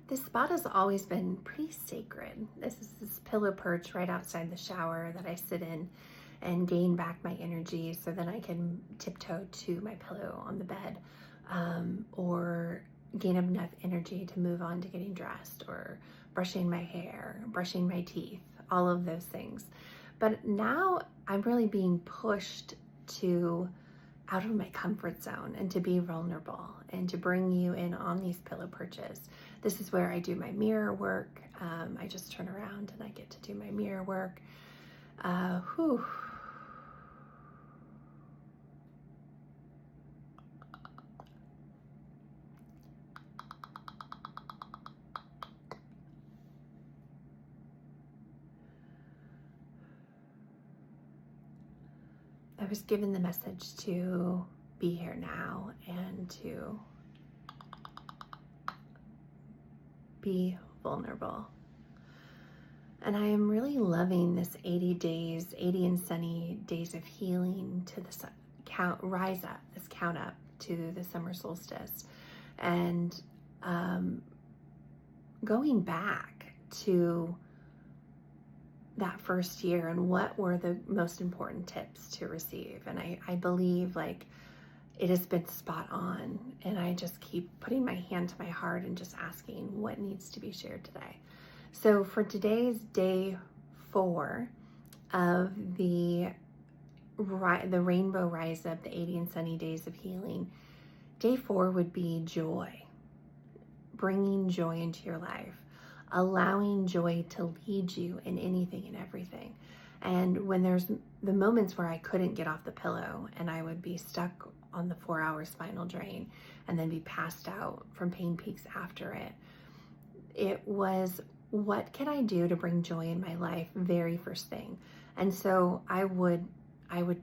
This spot has always been pretty sacred. This is this pillow perch right outside the shower that I sit in and gain back my energy so then I can tiptoe to my pillow on the bed, or gain enough energy to move on to getting dressed or brushing my hair, brushing my teeth, all of those things. But now I'm really being pushed to out of my comfort zone and to be vulnerable and to bring you in on these pillow perches. This is where I do my mirror work. I just turn around and I get to do my mirror work. Whew. I was given the message to be here now and to be vulnerable. And I am really loving this 80 days, 80 and sunny days of healing to this rise up, this count up to the summer solstice. And going back to that first year and what were the most important tips to receive. And I believe like it has been spot on, and I just keep putting my hand to my heart and just asking what needs to be shared today. So for today's day 4 of the Rainbow Rise Up, the 80 and Sunny Days of Healing, day 4 would be joy, bringing joy into your life, allowing joy to lead you in anything and everything. And when there's the moments where I couldn't get off the pillow and I would be stuck on the 4-hour spinal drain and then be passed out from pain peaks after it, it was, what can I do to bring joy in my life very first thing? And so I would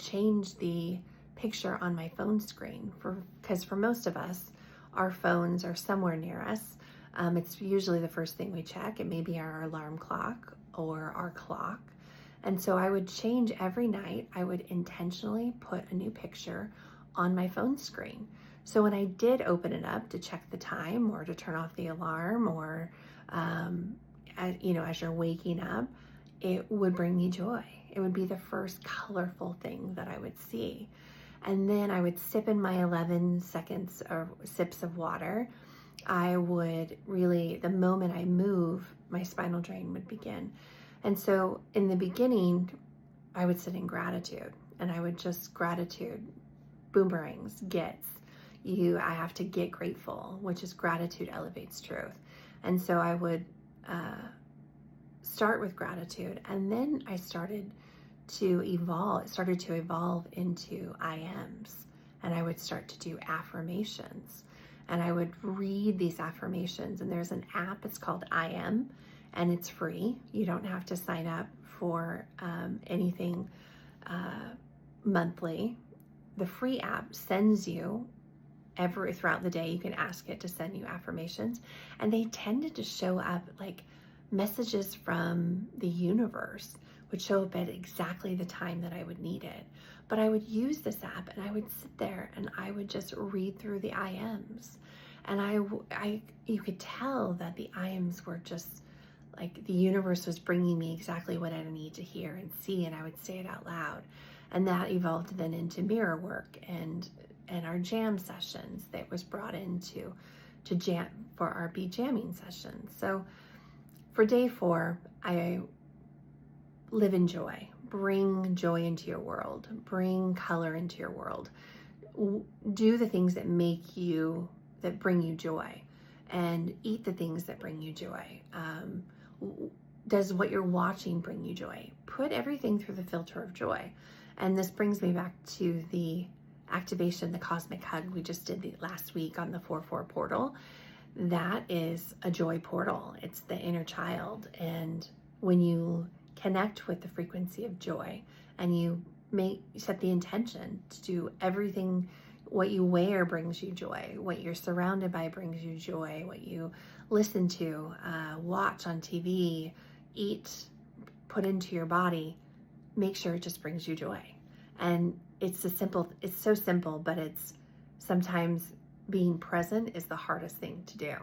change the picture on my phone screen because for most of us, our phones are somewhere near us. It's usually the first thing we check. It may be our alarm clock or our clock. And so I would change every night. I would intentionally put a new picture on my phone screen. So when I did open it up to check the time or to turn off the alarm or, as you're waking up, it would bring me joy. It would be the first colorful thing that I would see. And then I would sip in my 11 seconds or sips of water. I would really, the moment I move, my spinal drain would begin. And so in the beginning, I would sit in gratitude, and I would just gratitude, boomerangs, gets. I have to get grateful, which is gratitude elevates truth. And so I would start with gratitude, and then I started to evolve. It started to evolve into I ams, and I would start to do affirmations. And I would read these affirmations, and there's an app, it's called I Am, and it's free. You don't have to sign up for anything monthly. The free app sends you throughout the day. You can ask it to send you affirmations, and they tended to show up like messages from the universe would show up at exactly the time that I would need it. But I would use this app and I would sit there and I would just read through the I Ams. And you could tell that the I Ams were just like the universe was bringing me exactly what I need to hear and see, and I would say it out loud. And that evolved then into mirror work and our jam sessions that was brought into jam for our Be Jamming sessions. So for day 4, I live in joy. Bring joy into your world. Bring color into your world. Do the things that bring you joy, and eat the things that bring you joy. Does what you're watching bring you joy? Put everything through the filter of joy. And this brings me back to the activation, the cosmic hug we just did last week on the 4/4 portal. That is a joy portal. It's the inner child. And when you connect with the frequency of joy and you set the intention to do everything, what you wear brings you joy, what you're surrounded by brings you joy, what you listen to, watch on TV, eat, put into your body, make sure it just brings you joy. And it's so simple, but it's sometimes being present is the hardest thing to do.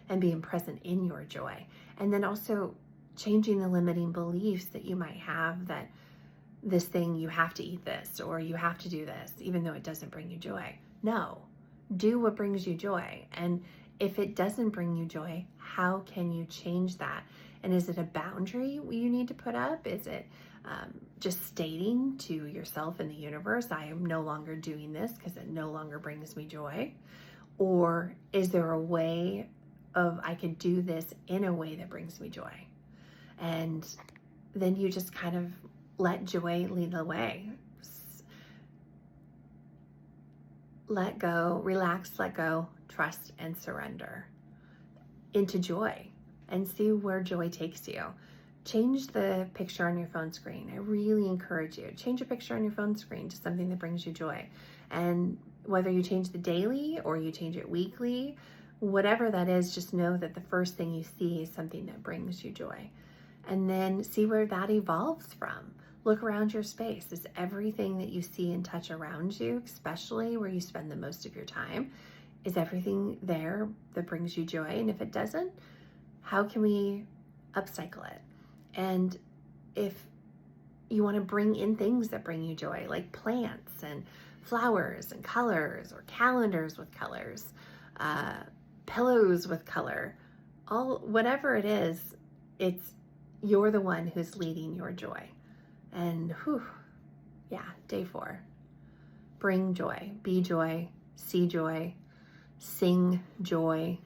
and being present in your joy. And then also changing the limiting beliefs that you might have that this thing, you have to eat this or you have to do this, even though it doesn't bring you joy. No, do what brings you joy. And if it doesn't bring you joy, how can you change that? And is it a boundary you need to put up? Is it just stating to yourself and the universe, I am no longer doing this because it no longer brings me joy? Or is there a way of, I could do this in a way that brings me joy? And then you just kind of let joy lead the way. Let go, relax, let go, trust, and surrender into joy, and see where joy takes you. Change the picture on your phone screen. I really encourage you. Change a picture on your phone screen to something that brings you joy. And whether you change the daily or you change it weekly, whatever that is, just know that the first thing you see is something that brings you joy. And then see where that evolves from. Look around your space. Is everything that you see and touch around you, especially where you spend the most of your time, is everything there that brings you joy? And if it doesn't, how can we upcycle it? And if you want to bring in things that bring you joy, like plants and flowers and colors, or calendars with colors, pillows with color, whatever it is, you're the one who's leading your joy. And day 4, bring joy, be joy, see joy, sing joy,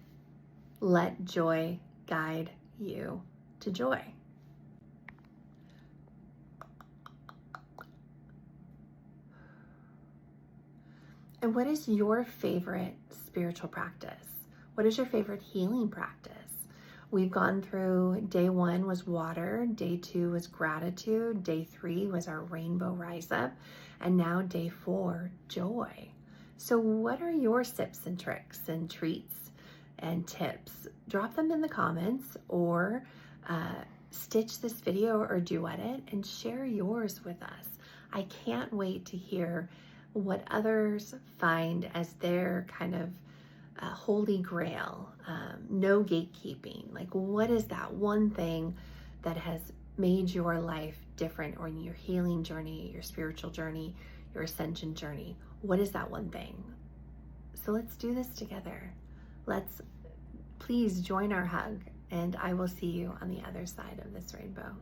let joy guide you to joy. And what is your favorite spiritual practice? What is your favorite healing practice? We've gone through, day 1 was water, day 2 was gratitude, day 3 was our rainbow rise up, and now day 4, joy. So what are your tips and tricks and treats and tips? Drop them in the comments, or stitch this video or duet it and share yours with us. I can't wait to hear what others find as their kind of holy grail, no gatekeeping. Like, what is that one thing that has made your life different, or in your healing journey, your spiritual journey, your ascension journey? What is that one thing? So let's do this together. Please join our hug, and I will see you on the other side of this rainbow.